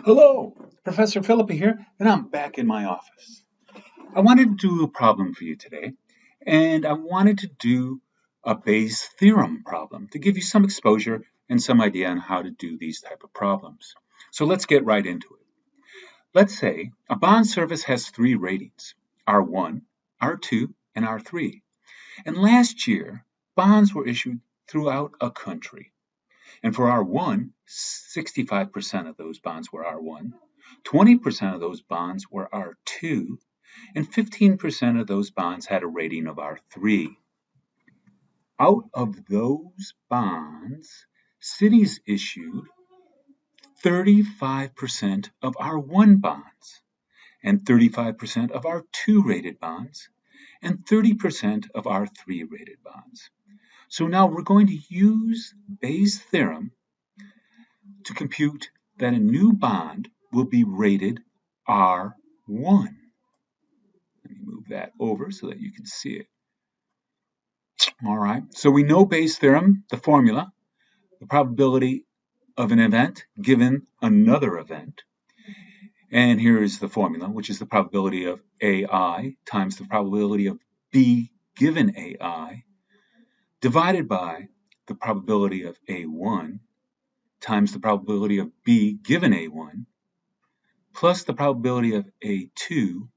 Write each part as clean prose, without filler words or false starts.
Hello, Professor Philippa here, and I'm back in my office. I wanted to do a problem for you today, and I wanted to do a Bayes' theorem problem to give you some exposure and some idea on how to do these type of problems. So let's get right into it. Let's say a bond surface has three ratings, R1, R2, and R3. And last year, bonds were issued throughout a country. And for R1, 65% of those bonds were R1, 20% of those bonds were R2, and 15% of those bonds had a rating of R3. Out of those bonds, cities issued 35% of R1 bonds, and 35% of R2 rated bonds, and 30% of R3 rated bonds. So now we're going to use Bayes' theorem to compute that a new bond will be rated R1. Let me move that over so that you can see it. All right, so we know Bayes' theorem, the formula, the probability of an event given another event. And here is the formula, which is the probability of AI times the probability of B given AI divided by the probability of A1 times the probability of B given A1 plus the probability of A2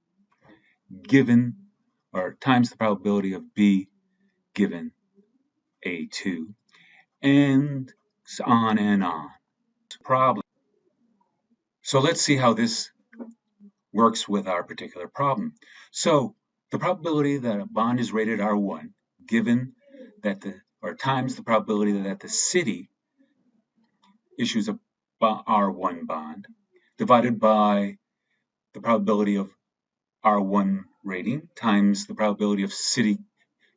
given or times the probability of B given A2 and on and on. Problem. So let's see how this works with our particular problem. So the probability that a bond is rated R1 given that times the probability that the city issues a R1 bond divided by the probability of R1 rating times the probability of city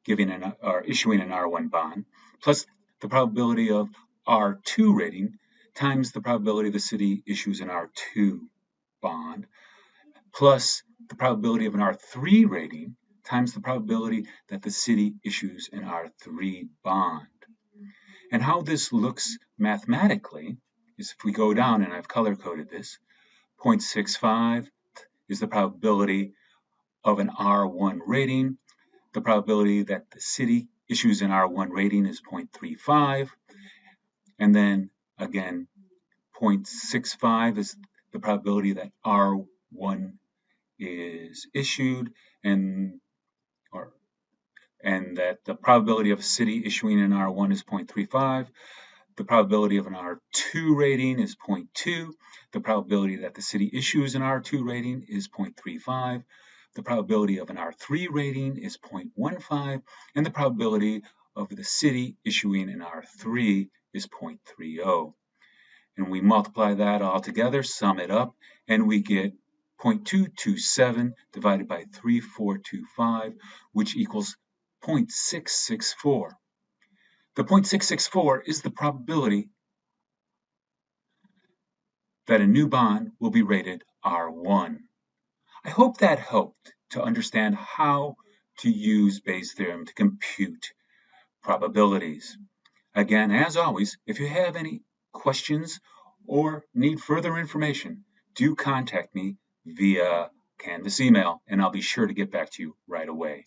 giving or issuing an R1 bond plus the probability of R2 rating times the probability the city issues an R2 bond plus the probability of an R3 rating times the probability that the city issues an R3 bond. And how this looks mathematically is if we go down, and I've color-coded this, 0.65 is the probability of an R1 rating. The probability that the city issues an R1 rating is 0.35. And then again, 0.65 is the probability that R1 is issued and that the probability of a city issuing an R1 is 0.35. The probability of an R2 rating is 0.2. The probability that the city issues an R2 rating is 0.35. The probability of an R3 rating is 0.15. And the probability of the city issuing an R3 is 0.30. And we multiply that all together, sum it up, and we get 0.227 divided by 3425, which equals 0.664. The 0.664 is the probability that a new bond will be rated R1. I hope that helped to understand how to use Bayes' theorem to compute probabilities. Again, as always, if you have any questions or need further information, do contact me via Canvas email, and I'll be sure to get back to you right away.